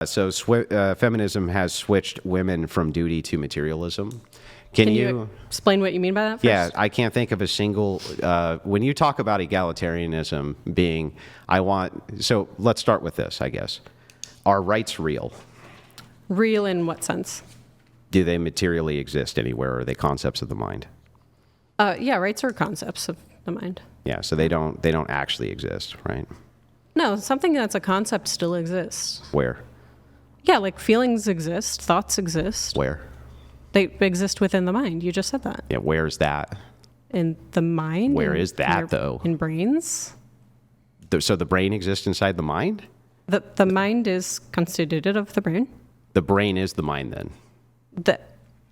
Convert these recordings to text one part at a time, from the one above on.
Feminism has switched women from duty to materialism. Can you explain what you mean by that first? Yeah, I can't think of a single, when you talk about egalitarianism being, so let's start with this, I guess. Are rights real? Real in what sense? Do they materially exist anywhere, or are they concepts of the mind? Yeah, rights are concepts of the mind. Yeah, so they don't actually exist, right? No, something that's a concept still exists. Where? Yeah, like feelings exist, thoughts exist. Where? They exist within the mind. You just said that. Yeah, where's that? In the mind? Where is that, though? In brains? So the brain exists inside the mind? The mind is constituted of the brain. The brain is the mind, then?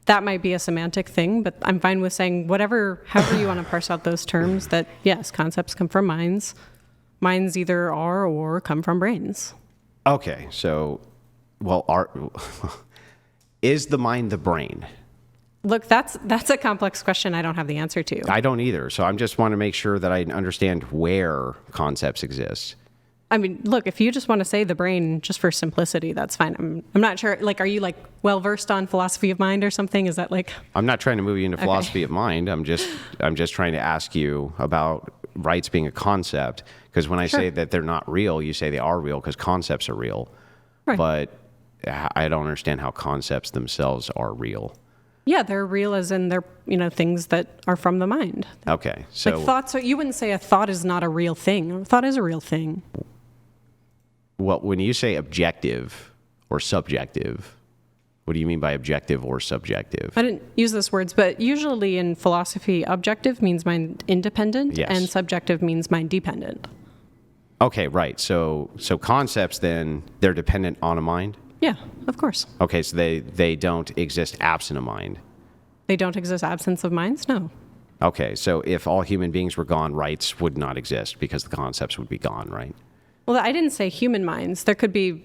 That might be a semantic thing, but I'm fine with saying however you want to parse out those terms, that yes, concepts come from minds. Minds either are or come from brains. Okay, so, is the mind the brain? Look, that's a complex question I don't have the answer to. I don't either, so I just want to make sure that I understand where concepts exist. I mean, look, if you just want to say the brain just for simplicity, that's fine. I'm not sure, are you well versed on philosophy of mind or something? Is that I'm not trying to move you into philosophy of mind. I'm just trying to ask you about rights being a concept, because when I say that they're not real, you say they are real because concepts are real. Right. But I don't understand how concepts themselves are real. Yeah, they're real as in they're, things that are from the mind. Okay. So thoughts you wouldn't say a thought is not a real thing. A thought is a real thing. Well, when you say objective or subjective, what do you mean by objective or subjective? I didn't use those words, but usually in philosophy, objective means mind independent, and subjective means mind dependent. Okay, right. So concepts, then, they're dependent on a mind? Yeah, of course. Okay, so they don't exist absent a mind? They don't exist absence of minds? No. Okay, so if all human beings were gone, rights would not exist because the concepts would be gone, right? Well, I didn't say human minds. There could be,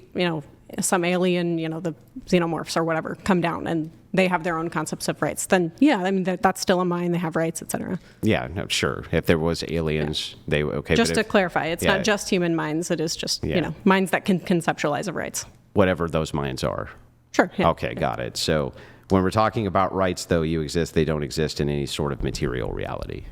some alien, the xenomorphs or whatever, come down and they have their own concepts of rights. Then, yeah, I mean, that's still a mind. They have rights, etc. Yeah, no, sure. If there was aliens, they okay. Just to clarify, it's not just human minds. It is just, minds that can conceptualize of rights. Whatever those minds are. Sure. Yeah. Okay, got it. So when we're talking about rights, though, they don't exist in any sort of material reality.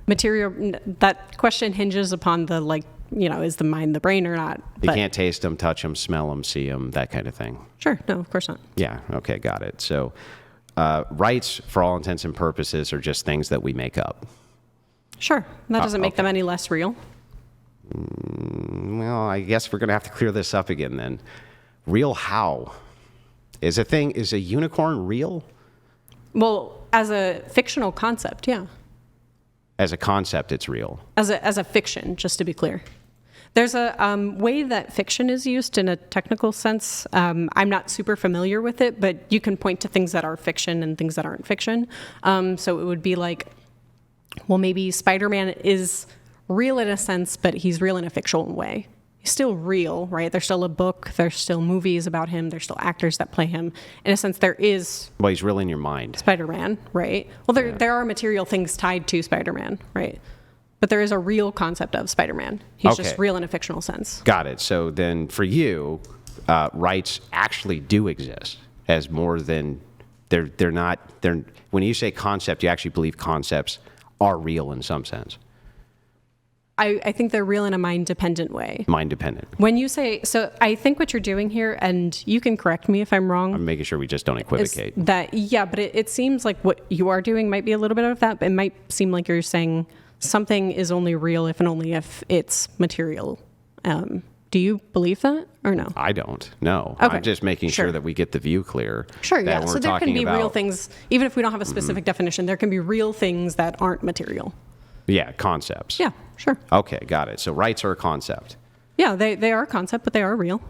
That question hinges upon the, is the mind the brain or not? You can't taste them, touch them, smell them, see them, that kind of thing. Sure. No, of course not. Yeah. Okay, got it. So rights, for all intents and purposes, are just things that we make up. Sure. That doesn't make them any less real. Well, I guess we're going to have to clear this up again then. Real how? Is a unicorn real? Well, as a fictional concept, yeah. As a concept, it's real. As a fiction, just to be clear. There's a way that fiction is used in a technical sense. I'm not super familiar with it, but you can point to things that are fiction and things that aren't fiction. So it would be maybe Spider-Man is real in a sense, but he's real in a fictional way. He's still real, right? There's still a book. There's still movies about him. There's still actors that play him. In a sense, there is... Well, he's real in your mind. Spider-Man, right? Well, there are material things tied to Spider-Man, right? But there is a real concept of Spider-Man. He's just real in a fictional sense. Got it. So then for you, rights actually do exist as more than... They're not... When you say concept, you actually believe concepts are real in some sense. I think they're real in a mind-dependent way. Mind-dependent. When you say... So I think what you're doing here, and you can correct me if I'm wrong... I'm making sure we just don't equivocate. But it seems like what you are doing might be a little bit of that, but it might seem like you're saying something is only real if and only if it's material. Do you believe that or no? I don't. No. Okay. I'm just making sure that we get the view clear. Sure, yeah. So there can be real things, even if we don't have a specific definition, there can be real things that aren't material. Yeah, concepts. Yeah, sure. Okay, got it. So rights are a concept. Yeah, they are a concept, but they are real.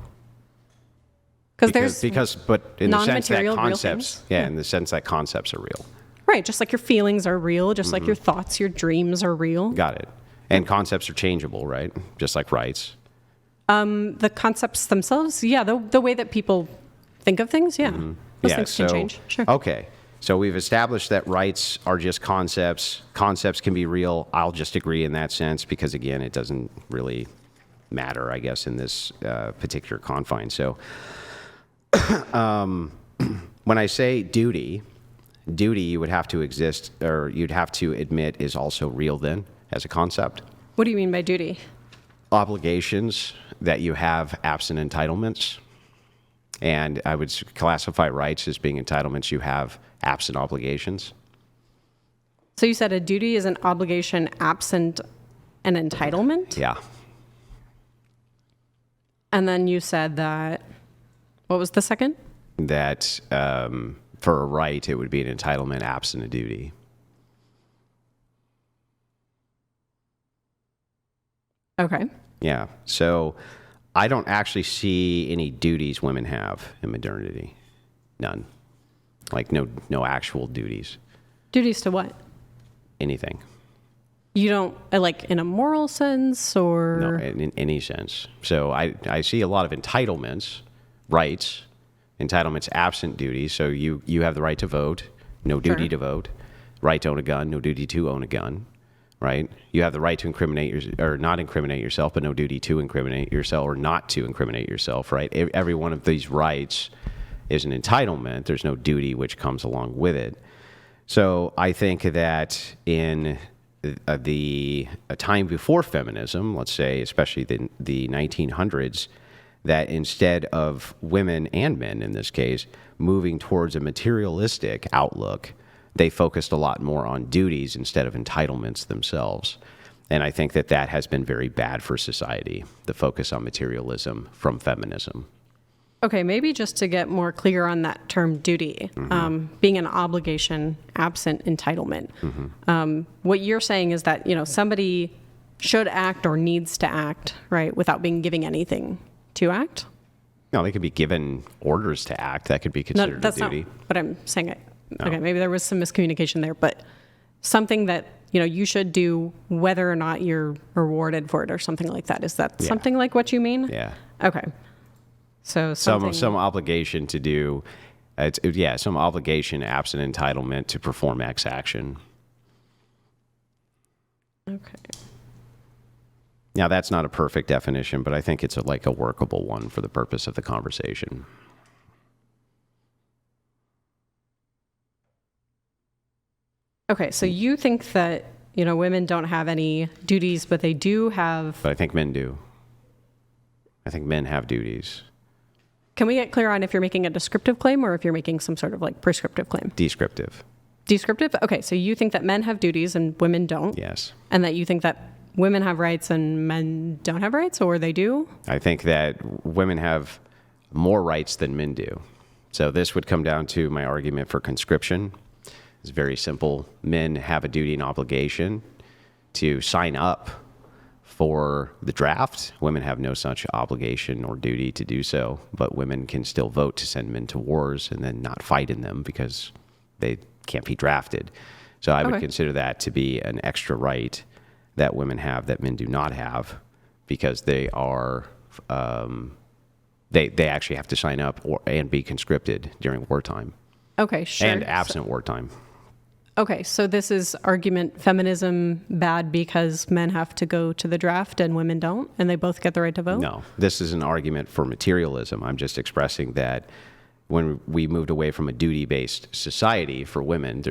But in the sense that concepts, in the sense that concepts are real. Right, just like your feelings are real, just like your thoughts, your dreams are real. Got it. And concepts are changeable, right? Just like rights. The concepts themselves, yeah, the way that people think of things, yeah. Those things can change, sure. Okay. So we've established that rights are just concepts. Concepts can be real. I'll just agree in that sense because, again, it doesn't really matter, I guess, in this particular confine. So when I say duty you would have to exist, or you'd have to admit is also real then as a concept. What do you mean by duty? Obligations that you have absent entitlements. And I would classify rights as being entitlements you have absent obligations. So you said a duty is an obligation absent an entitlement? Yeah. And then you said that, what was the second? That for a right, it would be an entitlement absent a duty. Okay. Yeah. So I don't actually see any duties women have in modernity. None. Like no actual duties. Duties to what? Anything. You don't, like in a moral sense or? No, in any sense. So I see a lot of entitlements, rights, entitlements absent duties. So you have the right to vote, no duty to vote, right to own a gun, no duty to own a gun, right? You have the right to incriminate or not incriminate yourself, but no duty to incriminate yourself or not to incriminate yourself, right? Every one of these rights is an entitlement. There's no duty which comes along with it. So I think that in a time before feminism, let's say, especially the 1900s, that instead of women and men in this case moving towards a materialistic outlook, they focused a lot more on duties instead of entitlements themselves. And I think that has been very bad for society, the focus on materialism from feminism. Okay, maybe just to get more clear on that term duty, being an obligation absent entitlement. What you're saying is that, somebody should act or needs to act, right, without being given anything to act? No, they could be given orders to act. That could be considered a duty. Not what I'm saying. Okay, maybe there was some miscommunication there, but something that, you should do whether or not you're rewarded for it or something like that. Is that something like what you mean? Yeah. Okay. So some obligation to do, some obligation absent entitlement to perform X action. Okay. Now, that's not a perfect definition, but I think it's a workable one for the purpose of the conversation. Okay, so you think that, women don't have any duties, but they do have... But I think men do. I think men have duties. Can we get clear on if you're making a descriptive claim or if you're making some sort of prescriptive claim? Descriptive. Descriptive? Okay, so you think that men have duties and women don't? Yes. And that you think that women have rights and men don't have rights, or they do? I think that women have more rights than men do. So this would come down to my argument for conscription. It's very simple. Men have a duty and obligation to sign up for the draft. Women have no such obligation or duty to do so, but women can still vote to send men to wars and then not fight in them because they can't be drafted. So I would consider that to be an extra right that women have that men do not have, because they are they actually have to sign up and be conscripted during wartime. Okay, sure. And absent wartime. Okay, so this is argument feminism bad because men have to go to the draft and women don't, and they both get the right to vote? No, this is an argument for materialism. I'm just expressing that when we moved away from a duty-based society for women,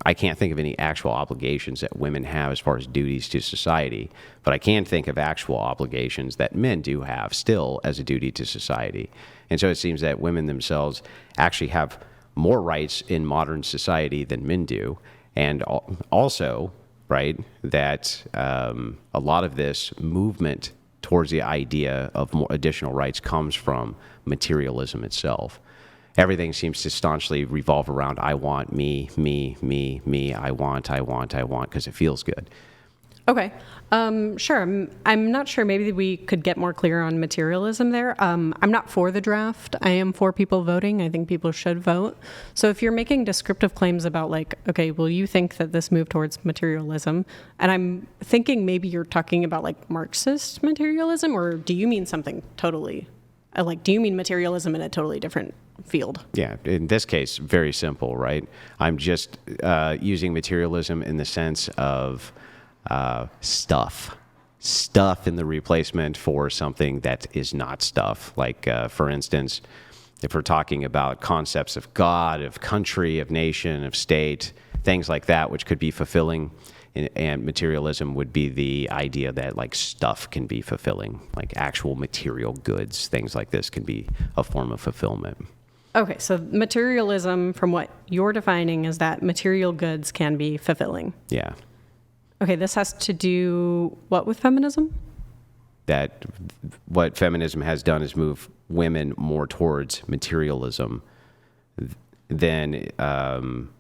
I can't think of any actual obligations that women have as far as duties to society, but I can think of actual obligations that men do have still as a duty to society. And so it seems that women themselves actually have more rights in modern society than men do. And also, right, that a lot of this movement towards the idea of more additional rights comes from materialism itself. Everything seems to staunchly revolve around I want, me, I want, because it feels good. Okay. Sure. I'm not sure. Maybe we could get more clear on materialism there. I'm not for the draft. I am for people voting. I think people should vote. So if you're making descriptive claims about okay, well, you think that this moved towards materialism, and I'm thinking maybe you're talking about Marxist materialism, or do you mean something totally, do you mean materialism in a totally different field? Yeah, in this case, very simple, right? I'm just using materialism in the sense of stuff, stuff in the replacement for something that is not stuff. Like, for instance, if we're talking about concepts of God, of country, of nation, of state, things like that, which could be fulfilling, and materialism would be the idea that like stuff can be fulfilling, like actual material goods, things like this can be a form of fulfillment. Okay, so materialism, from what you're defining, is that material goods can be fulfilling. Yeah. Okay, this has to do what with feminism? That what feminism has done is move women more towards materialism than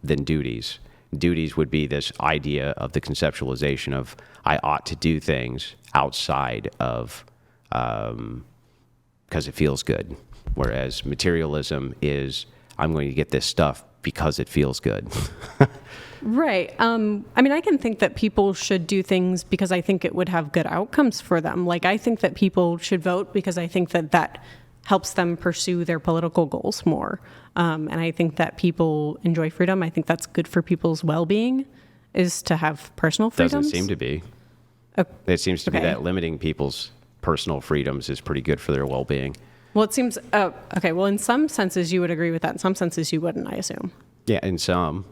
duties. Duties would be this idea of the conceptualization of I ought to do things outside of because it feels good. Whereas materialism is I'm going to get this stuff because it feels good. Right. I mean, I can think that people should do things because I think it would have good outcomes for them. Like, I think that people should vote because I think that that helps them pursue their political goals more. And I think that people enjoy freedom. I think that's good for people's well-being, is to have personal freedoms. Doesn't seem to be. It seems to be that limiting people's personal freedoms is pretty good for their well-being. Well, it seems, okay, well, in some senses you would agree with that. In some senses you wouldn't, I assume. Yeah, in some.